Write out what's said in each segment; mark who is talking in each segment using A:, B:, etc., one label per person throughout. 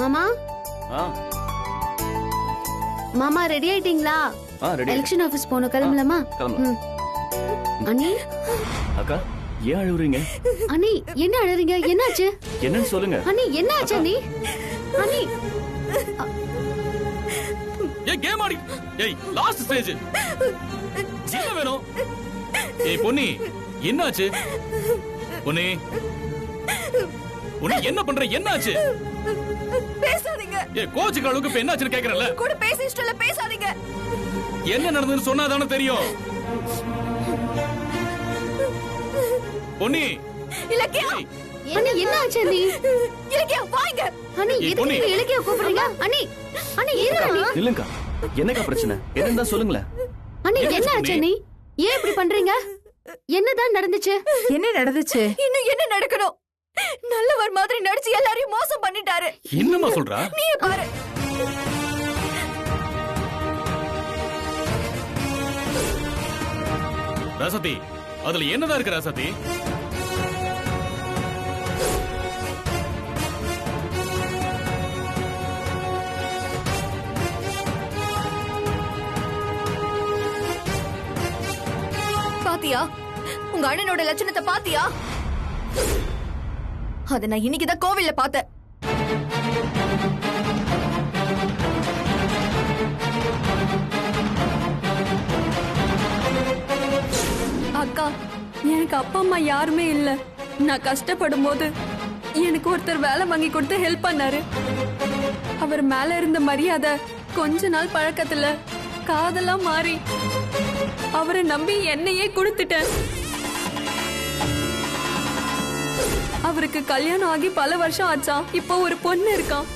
A: மாமா மாமா ரெடி ஆயிட்டீங்களா? எலெக்ஷன் ஆபீஸ் போகணும், கிளம்பலாமா? அண்ணி
B: அக்கா ஏன் அழுவுறீங்க?
A: அண்ணி என்ன அழுறீங்க? என்னாச்சு?
B: என்னன்னு சொல்லுங்க.
A: அண்ணி என்னாச்சு? அண்ணி அண்ணி
C: ஏய் கேம் ஆடி. ஏய் லாஸ்ட் ஸ்டேஜ். என்ன வேணும்? ஏய் பொன்னி என்னாச்சு? பொன்னி பொன்னி என்ன பண்ற? என்னாச்சு?
D: பேசாதீங்க.
C: ஏய் கோச்சுக்கு அளவுக்கு இப்ப என்னாச்சுன்னு கேக்குறல.
D: கூட பேசிட்டல, பேசாதீங்க.
C: என்ன நடந்ததுன்னு சொன்னா தானே தெரியும். பொன்னி
D: இலக்கியா
A: அண்ணி என்னாச்சு? அண்ணி
D: இலக்கியா வாங்க.
A: அண்ணி எதுக்கு இலக்கியா கூப்பிடுறீங்க? அண்ணி அண்ணி இருங்க அண்ணி.
B: இல்லங்கா என்னக்கா பிரச்சனை? என்னன்னு சொல்லுங்களேன்.
A: அண்ணி என்னாச்சு? அண்ணி ஏன் இப்படி பண்றீங்க? என்னதான் நடந்துச்சு?
E: என்ன நடந்துச்சு?
D: இன்னும் என்ன நடக்கணும்? நல்லவர் மாதிரி நடிச்சு எல்லாரையும் மோசம் பண்ணிட்டாரு.
C: என்னமா சொல்றா?
D: நீ பாரு.
C: ராசதி அதுல என்னதான் இருக்கு ராசதி?
D: பாத்தியா? உங்க அண்ணனோட லட்சணத்தை பாத்தியா? அத நான் இன்னைக்குதான் கோவில்ல பார்த்தேன்.
F: அக்கா, எனக்கு அப்பா அம்மா யாருமே இல்ல. நான் கஷ்டப்படும் போது எனக்கு ஒருத்தர் வேலை வாங்கி கொடுத்து ஹெல்ப் பண்ணாரு. அவர் மேல இருந்த மரியாதை கொஞ்ச நாள் பழக்கத்துல காதலா மாறி அவரை நம்பி என்னையே கொடுத்துட்டேன். அவருக்கு கல்யாணம் ஆகி பல வருஷம் ஆச்சா. இப்போ ஒரு பொண்ணு இருக்கான்.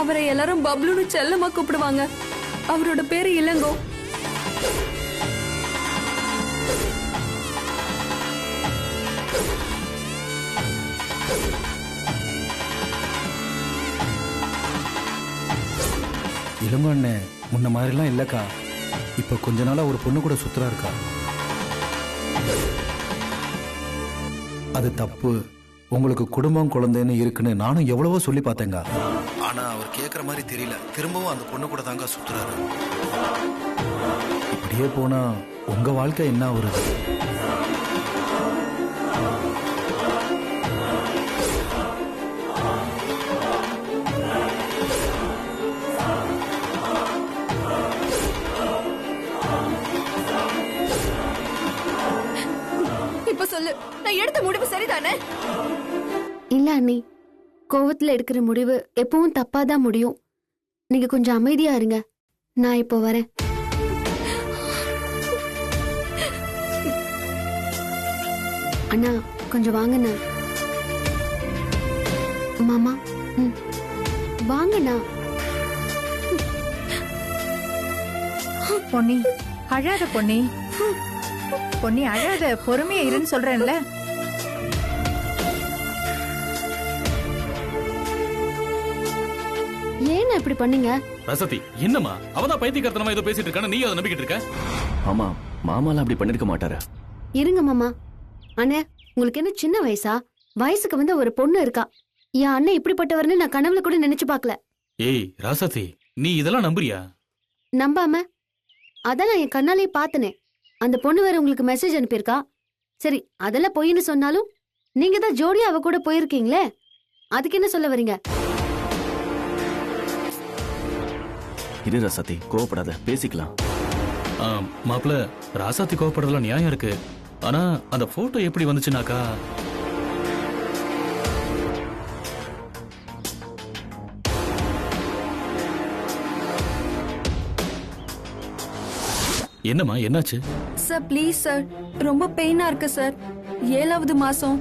F: அவரை எல்லாரும் பப்ளுன்னு செல்லமா கூப்பிடுவாங்க. அவரோட பேரு இளங்கோ.
G: இளங்கோ அண்ணன் முன்ன மாதிரிலாம் இல்லக்கா. இப்ப கொஞ்ச நாளா ஒரு பொண்ணு கூட சுத்துறா இருக்கா. அது தப்பு. உங்களுக்கு குடும்பம் குழந்தைன்னு இருக்குன்னு நானும் எவ்வளவோ சொல்லி பார்த்தேங்க. ஆனா அவர் கேக்குற மாதிரி தெரியல. திரும்பவும் அந்த பொண்ணு கூட தாங்க சுத்துறாரு. இப்படியே போனா உங்க வாழ்க்கை என்ன ஆகுறது?
D: இப்ப சொல்லு, நான் எடுத்த முடிவு சரிதானே?
A: இல்ல அண்ணி, கோவத்துல எடுக்கிற முடிவு எப்பவும் தப்பாதான் முடியும். நீங்க கொஞ்சம் அமைதியா இருங்க. நான் இப்போ வரேன். அண்ணா கொஞ்சம் வாங்கண்ணா. மாமா வாங்கண்ணா.
E: பொன்னி அழாத. பொன்னி பொன்னி அழாத. பொறுமையா இருன்னு சொல்றேன்ல.
A: ஏன் இப்படி பண்ணீங்க?
C: ரசதி என்னமா அவதான் பைத்தியக்காரத்தனமா ஏதோ பேசிட்டு இருக்கானே, நீ அதை நம்பிக்கிட்டு இருக்க?
B: ஆமா மாமாலாம் அப்படி பண்ணிருக்க மாட்டாரு.
A: இருங்க மாமா. அண்ணே உங்களுக்கு என்ன சின்ன வயசா? வயசுக்கு வந்து ஒரு பொண்ணு இருக்கா. என் அண்ணன் இப்படிப்பட்டவர்னு நான் கனவுல கூட நினைச்சு பார்க்கல.
C: ஏய் ராசதி நீ இதெல்லாம் நம்புறியா?
A: நம்பாம அதான் நான் என் கண்ணாலே பார்த்தனே. அந்த பொண்ணு வேற உங்களுக்கு மெசேஜ் அனுப்பியிருக்கா. சரி அதெல்லாம் பொய்ன்னு சொன்னாலும் நீங்க தான் ஜோடியா அவ கூட போயிருக்கீங்களே, அதுக்கு என்ன சொல்ல வரீங்க?
B: இரு ரசதி, கோவப்படாத, பேசிக்கலாம்.
C: மாப்பிள்ள ராசாத்தி கோவப்படுறதுல நியாயம் இருக்கு. ஆனா அந்த போட்டோ எப்படி வந்துச்சுனாக்கா என்னம்மா என்னாச்சு?
F: சார் ப்ளீஸ் சார், ரொம்ப பெயினா இருக்கு சார். 7வது மாசம்,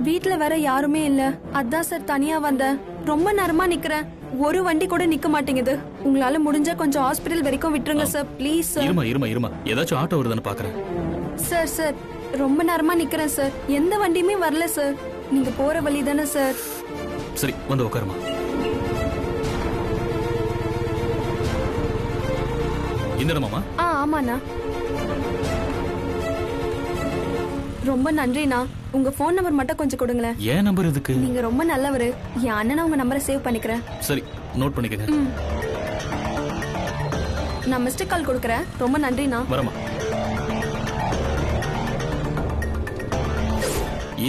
F: வீட்ல வேற யாருமே இல்ல. அதான் சார் தனியா வந்தேன். ரொம்ப நேரமா நிக்கிறேன், ஒரு வண்டி கூட நிக்க மாட்டேங்குது. உங்களால முடிஞ்சா கொஞ்சம் ஹாஸ்பிடல் வரைக்கும் விட்டுருங்க சார் ப்ளீஸ் சார்.
C: இருமா ஏதாச்சும் ஆட்டோ வருதுன்னு பாக்குறேன்.
F: சார் ரொம்ப நேரமா நிக்கிறேன் சார், எந்த வண்டியுமே வரல சார். நீங்க போற வழி தானே சார்?
C: சரி வந்து உட்காருமா. இந்த மாமா?
F: ஆமாண்ணா. ரொம்ப நன்றிண்ணா. உங்க ஃபோன் நம்பர் மட்டும் கொஞ்சம் கொடுங்களேன்.
C: ஏன் நம்பர் எதுக்கு?
F: நீங்க ரொம்ப நல்லவரு. என் அண்ணனை உங்க நம்பரை சேவ் பண்ணிக்கிறேன்.
C: சரி, நோட் பண்ணிக்கங்க.
F: நான் மிஸ்டேக் கால் கொடுக்கறேன். ரொம்ப நன்றிண்ணா.
C: வரமா.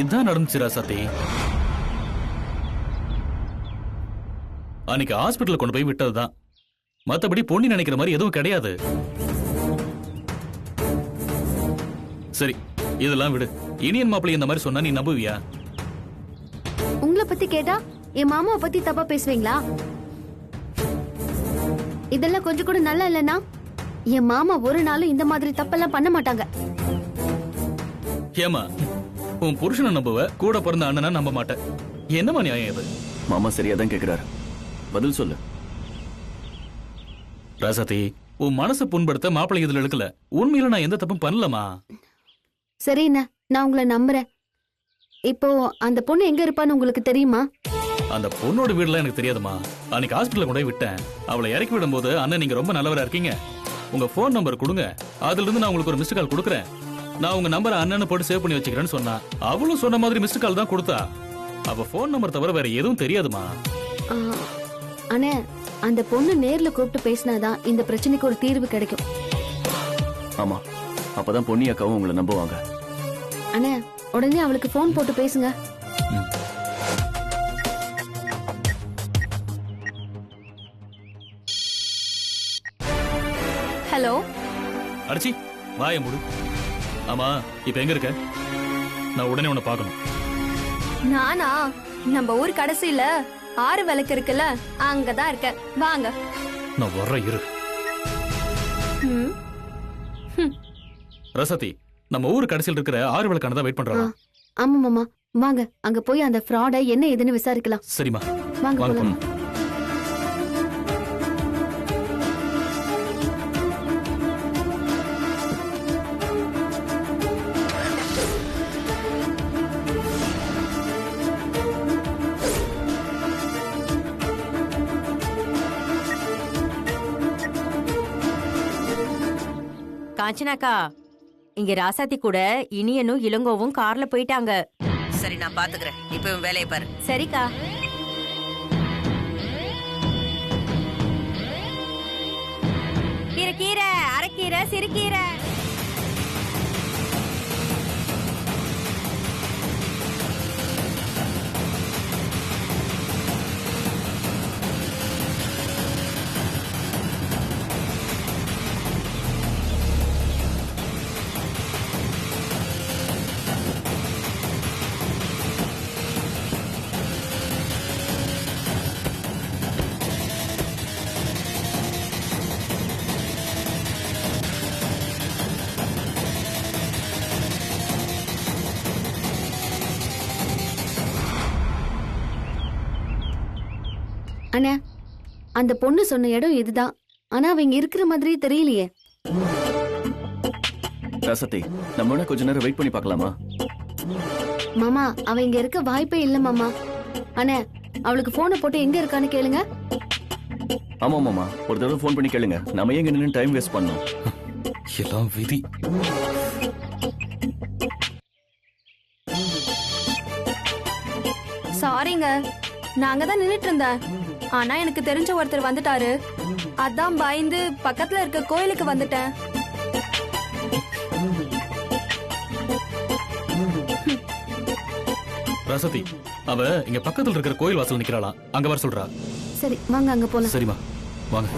C: இதான் நடந்துச்சு ராசாத்தி. அன்னைக்கு ஹாஸ்பிட்டல் கொண்டு போய் விட்டதுதான். மத்தபடி பொண்ணு நினைக்கிற மாதிரி எதுவும் கிடையாது. சரி, இதெல்லாம் விடு. இனியன் மாப்பிள்ளை இந்த மாதிரி சொன்னா நீ நம்புவியா?
A: உங்களை பத்தி கேட்டா என் மாமாவை பத்தி தப்பா பேசுவீங்களா? இதெல்லாம் கொஞ்சம் கூட நல்லா இல்லைன்னா என் மாமா ஒரு நாளும் இந்த மாதிரி தப்பெல்லாம் பண்ண மாட்டாங்க.
C: ஏமா, உன் புருஷனை நம்புவ, கூட பிறந்த அண்ணனா நம்ப மாட்டேன். என்னமா நியாயம் இது?
B: மாமா சரியா தான் கேக்குறாரு. பதில் சொல்லு.
C: ராசாத்தி, உன் மனசை புண்படுத்த மாப்பிள்ளை இதுல எடுக்கல. உண்மையில நான் எந்த தப்பும் பண்ணலமா.
A: சரிண்ணா, நான் உங்களை நம்புறேன். இப்போ அந்த பொண்ணு எங்க இருப்பான்னு உங்களுக்கு தெரியுமா?
C: அந்த பொண்ணோட வீடுலாம் எனக்கு தெரியாதுமா. அன்னைக்கு ஹாஸ்பிட்டல் கொண்டு போய் விட்டேன். அவளை இறக்கி விடும்போது, அண்ணன் நீங்க ரொம்ப நல்லவரா இருக்கீங்க, உங்க போன் நம்பர் கொடுங்க, அதுல இருந்து நான் உங்களுக்கு ஒரு மிஸ்டு கால் கொடுக்குறேன், நான் உங்க நம்பரை அண்ணன் போட்டு சேவ் பண்ணி வச்சுக்கிறேன்னு சொன்னா. அவளும் சொன்ன மாதிரி மிஸ்டு கால் தான் கொடுத்தா. அவ போன் நம்பர் தவிர வேற எதுவும் தெரியாதுமா.
A: அண்ணே, அந்த பொண்ணு நேர்ல கூப்பிட்டு பேசினாதான் இந்த பிரச்சனைக்கு ஒரு தீர்வு கிடைக்கும்.
B: ஆமா, அப்பதான் பொன்னி அக்காவும் உங்களை நம்புவாங்க.
A: அண்ணே, உடனே அவளுக்கு போன் போட்டு பேசுங்க.
F: ஹலோ.
C: அடிச்சி வாய முடு. ஆமா, இப்ப எங்க இருக்க? நான் உடனே உன்னை பார்க்கணும்.
F: நானா? நம்ம ஊர் கடைசியில 6 விளக்கு இருக்குல்ல, அங்கதான் இருக்க. வாங்க.
C: நான் வர்ற இரு. ரசதி, நம்ம ஊர் கடைசியில் இருக்கிற 6 விளக்கான தான் வெயிட் பண்றாங்க.
A: ஆமா மாமா, வாங்க அங்க போய் அந்த ஃப்ராட என்ன ஏதுன்னு விசாரிக்கலாம்.
C: சரிமா,
A: வாங்க போலாம்.
H: காஞ்சனாக்கா, இங்க ராசாத்தி கூட இனியனும் இளங்கோவும் கார்ல போயிட்டாங்க.
I: சரி, நான் பாத்துக்கிறேன். இப்ப இவன் வேலையை பாரு.
H: சரிக்கா. கீரை கீரை, அரைக்கீரை, சிறுகீரை.
A: அண்ணா, அந்த பொண்ணு சொன்ன இடம் இதுதான். ஆனா அவங்க இருக்கிற மாதிரி தெரியலையே.
B: ரசதி, நம்ம கொஞ்ச நேரம் வெயிட் பண்ணி பார்க்கலாமா?
A: மாமா, அவ இங்க இருக்க வாய்ப்பே இல்ல மாமா. அண்ணா, அவளுக்கு போனை போட்டு எங்க இருக்கான்னு கேளுங்க.
B: ஆமா மாமா, ஒரு தடவை போன் பண்ணி கேளுங்க. நம்ம எங்க நின்று டைம் வேஸ்ட் பண்ணோம்.
C: எல்லாம் விதி.
F: சாரிங்க, நாங்க தான் நின்னுட்டு இருந்தேன். ஆனா எனக்கு தெரிஞ்ச ஒருத்தர் வந்துட்டாரு. அதான் பயந்து பக்கத்துல இருக்க கோயிலுக்கு வந்துட்டேன்.
C: ரசதி, அவ இங்க பக்கத்துல இருக்கிற கோயில் வாசல் நிக்கிறாளாம். அங்க வர சொல்றா.
A: சரி, வாங்க அங்க போலாம்.
C: சரிமா, வாங்க.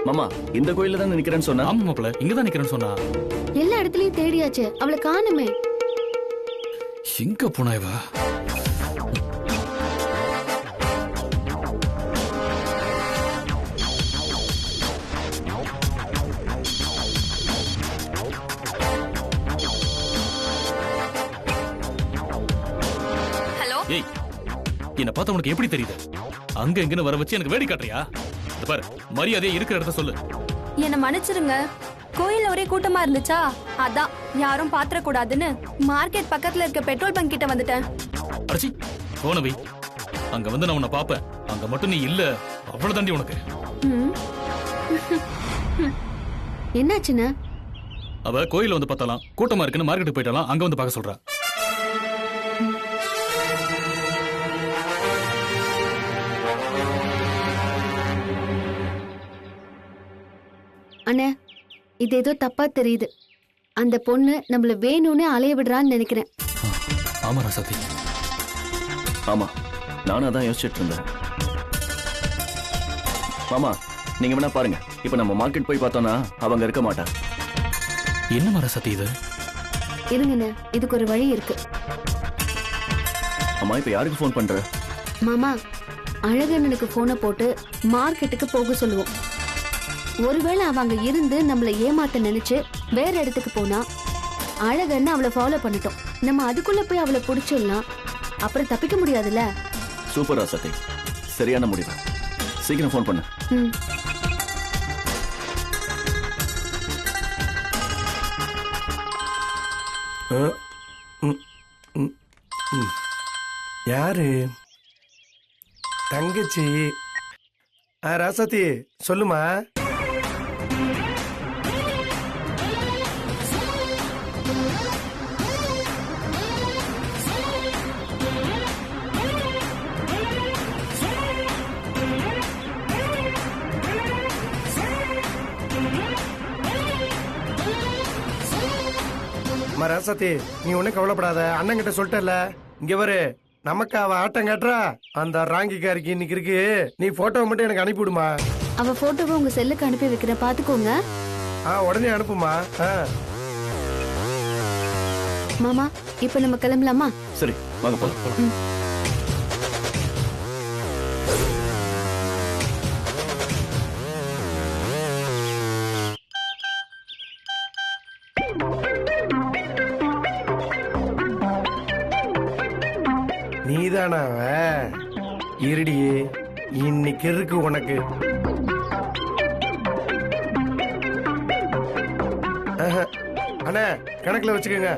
B: மாமா இந்த கோயில்ல தான் நிக்கிறேன்னு சொன்னா.
C: ஆமா மாப்பிள்ள இங்கதான் நிக்கிறேன்னு சொன்னா.
A: எல்லா இடத்துலயும் தேடியாச்சு, அவளை காணுமே.
C: எங்க போனா இவ?
F: ஹலோ
C: ஏய், என்ன பார்த்தா உனக்கு எப்படி தெரியுது? அங்க எங்கன்னு வர வச்சு எனக்கு வேடி காட்டுறியா? இந்த பாரு, மரியாதையா இருக்கிற இடத்த சொல்லு.
F: என்ன மன்னிச்சிருங்க, கோயில்ல ஒரே கூட்டமா இருந்துச்சா, அதான் யாரும் பாத்திர கூடாதுன்னு மார்க்கெட் பக்கத்துல இருக்க பெட்ரோல் பங்க் கிட்ட வந்துட்டேன்.
C: அடச்சி, போன வை. அங்க வந்து நான் உன்னை பாப்பேன். அங்க மட்டும் நீ இல்ல, அவ்வளவு தாண்டி உனக்கு.
F: ம்.
A: என்னாச்சுன்னு?
C: அவ கோயில்ல வந்து பார்த்தாலாம், கூட்டமா இருக்குன்னு மார்க்கெட்டுக்கு போயிட்டாலாம், அங்க வந்து பார்க்க சொல்றா.
A: அண்ணே, இது ஏதோ தப்பா தெரியுது. அந்த பொண்ணு நம்மள வேணும்னே அலைய விடுறான்னு நினைக்கிறேன்.
C: ஆமா ராசாத்தி.
B: ஆமா, நானும் அதான் யோசிச்சுட்டு இருந்தேன். மாமா நீங்க வேணா பாருங்க, இப்ப நம்ம மார்க்கெட் போய் பார்த்தோம்னா அவங்க இருக்க மாட்டா.
C: என்ன ராசாத்தி இது?
A: இருங்கண்ணே, இதுக்கு ஒரு வழி இருக்கு.
B: அம்மா இப்ப யாருக்கு ஃபோன் பண்ற?
A: மாமா, அழகண்ணனுக்கு போனை போட்டு மார்க்கெட்டுக்கு போக சொல்லுவோம். ஒருவேளை அவங்க இருந்து நம்மள ஏமாத்த நினைச்சு வேற இடத்துக்கு போனா, அழகன்னு அவளை ஃபாலோ பண்ணிட்டோம். நம்ம அதுக்குள்ள போய் அவளை புடிச்சிடலாம், அப்புறம் தப்பிக்க முடியாதுல்ல.
B: சூப்பர் ராசாத்தி, சரியான முடிவு. சீக்கிரம் ஃபோன் பண்ணு.
A: ம்.
J: யாரு? தங்கச்சி. ராசாத்தி சொல்லுமா. ராசாத்தி நீ ஒன்னும் கவலைப்படாத, அண்ணன் கிட்ட சொல்லிட்டல. இங்க வரு, நமக்கு அவ ஆட்டம் காட்டுறா. அந்த ராங்கிக்காரிக்கு இன்னைக்கு இருக்கு. நீ போட்டோவை மட்டும் எனக்கு அனுப்பிவிடுமா.
A: அவ போட்டோவை உங்க செல்லுக்கு அனுப்பி வைக்கிறேன், பாத்துக்கோங்க.
J: உடனே அனுப்புமா.
A: மாமா, இப்ப நம்ம கிளம்பலாமா?
B: சரி வாங்க போலாம்.
J: நீதானா இருடியே, இன்னைக்கு இருக்கு உனக்கு. அண்ணா கணக்குல வச்சுக்கோங்க.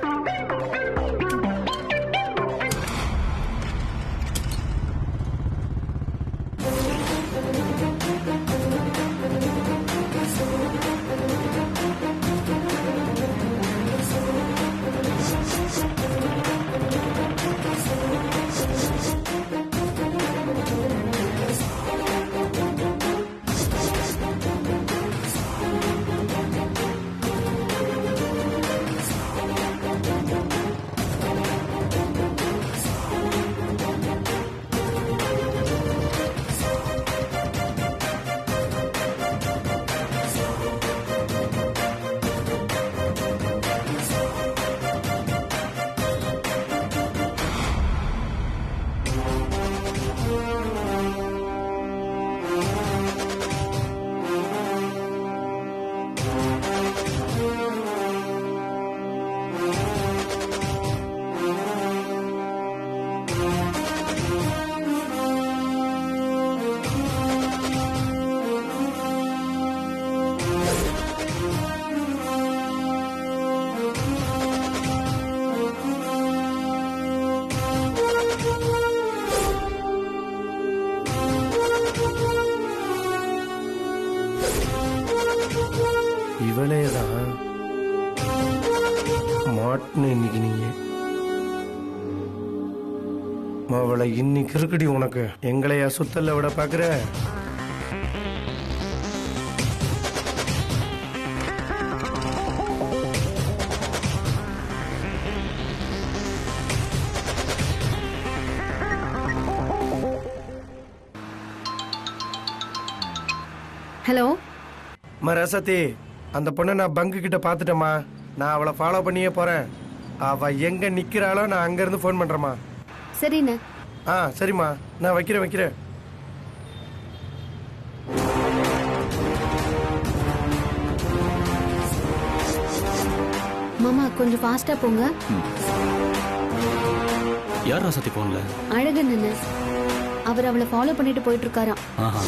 J: இவளேதான் மாட்டுன்னு இன்னைக்கு நீங்க. அவளை இன்னைக்கு இருக்குடி உனக்கு. எங்களையா சுத்தல்ல விட பாக்குற?
A: ஹலோ,
J: ரசதி, அந்த பொண்ணை நான் பங்கு கிட்ட பார்த்துட்டேம்மா. நான் அவளை ஃபாலோ பண்ணியே போறேன். அவ எங்க நிக்கிறாளோ நான் அங்க இருந்து ஃபோன் பண்றேம்மா.
A: சரிண்ணே.
J: சரிம்மா, நான் வைக்கிறேன்.
A: மாமா கொஞ்சம் ஃபாஸ்டா போங்க.
C: யார் ராசாத்தி போன்ல?
A: அழகன் அண்ணே. அவர் அவளை ஃபாலோ பண்ணிட்டு போயிட்டு இருக்காராம்.
C: ஆஹா.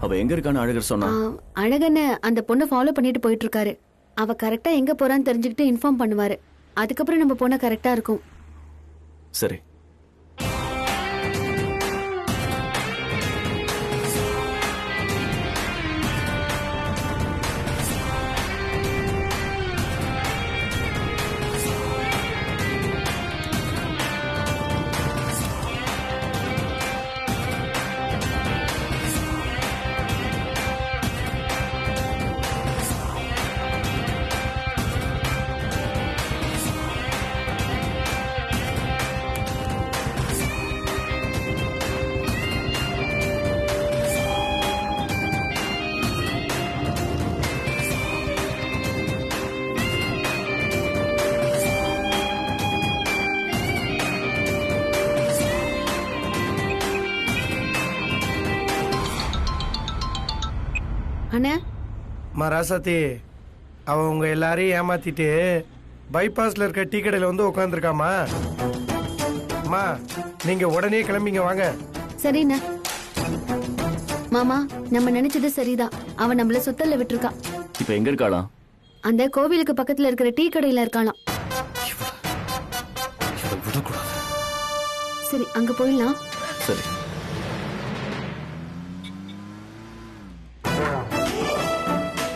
B: அவ எங்க இருக்கான்னு அழகர் சொன்னா?
A: அழகன்னு அந்த பொண்ணை ஃபாலோ பண்ணிட்டு போயிட்டு இருக்காரு. அவ கரெக்டா எங்க போறான்னு தெரிஞ்சுக்கிட்டு இன்ஃபார்ம் பண்ணுவாரு. அதுக்கப்புறம் நம்ம போனா கரெக்டா இருக்கும்.
B: சரி.
A: அண்ணா.
J: ராசாத்தி, அவ உங்க எல்லாரையும் ஏமாத்திட்டு பைபாஸ்ல இருக்க டீ கடையில வந்து உட்காந்துருக்காமா. அம்மா, நீங்க உடனே கிளம்பிங்க, வாங்க.
A: சரிண்ணா. மாமா, நம்ம நினைச்சது சரிதான். அவன் நம்மள சுத்தல்ல விட்டுருக்கா.
B: இப்ப எங்க இருக்காளா?
A: அந்த கோவிலுக்கு பக்கத்துல இருக்கிற டீ கடையில இருக்காளாம். சரி, அங்க போயிடலாம்.
B: சரி.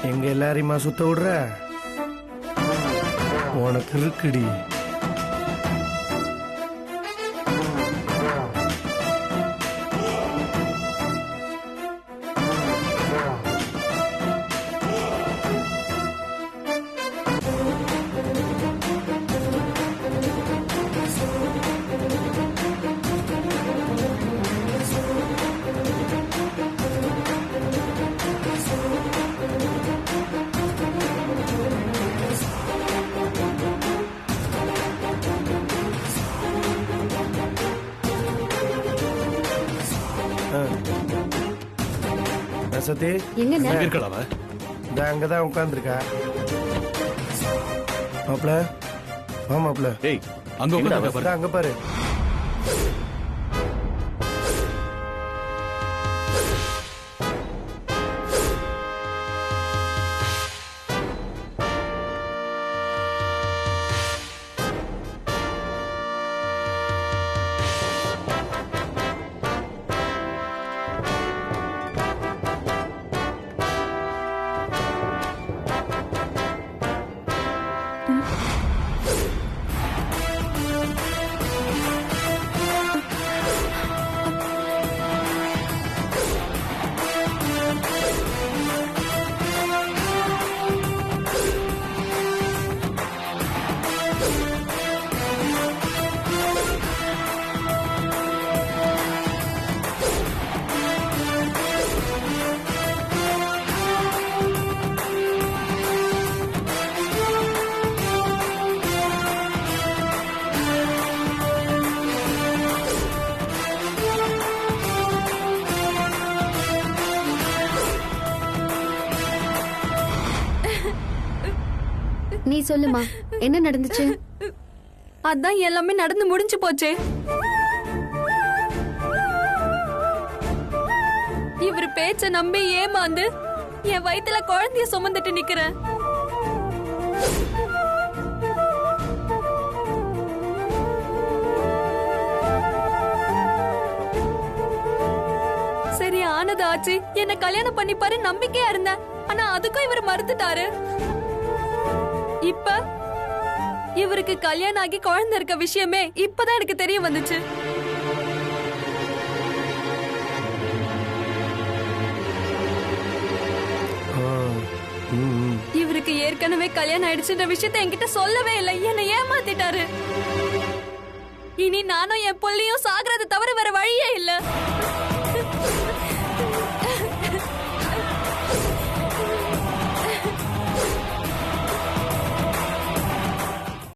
J: எங்க எல்லாரையுமா சுத்த விடுற? உனக்கு இருக்குடி. ரசதி,
A: எங்க
C: இருக்கலாவ?
J: இந்த அங்கதான் உட்காந்துருக்கா. மாப்பிள, வா மாப்பிள.
B: ஏய்,
C: அங்க உட்கார்ந்து
J: அங்க பாரு.
A: நீ சொல்லுமா, என்ன நடந்துச்சு?
F: அதான் எல்லாமே நடந்து முடிஞ்சு போச்சே. இவர் பேச்ச நம்பி ஏமாந்து என் வயித்துல குழந்தைய சுமந்துட்டு நிக்கிறேன். சரி ஆனது ஆச்சு, என்ன கல்யாணம் பண்ணிப்பாரு நம்பிக்கையா இருந்தேன். ஆனா அதுக்கும் இவர் மறுத்துட்டாரு. இப்ப இவருக்கு கல்யாணம் ஆகி குழந்தை இருக்க விஷயமே இப்பதான் எனக்கு தெரிய வந்துச்சு. இவருக்கு ஏற்கனவே கல்யாணம் ஆயிடுச்சுன்ற விஷயத்தை என்கிட்ட சொல்லவே இல்லை. என்னை ஏமாத்திட்டாரு. இனி நானும் என் புள்ளையும் சாகுறது தவிர வேற வழியே இல்ல.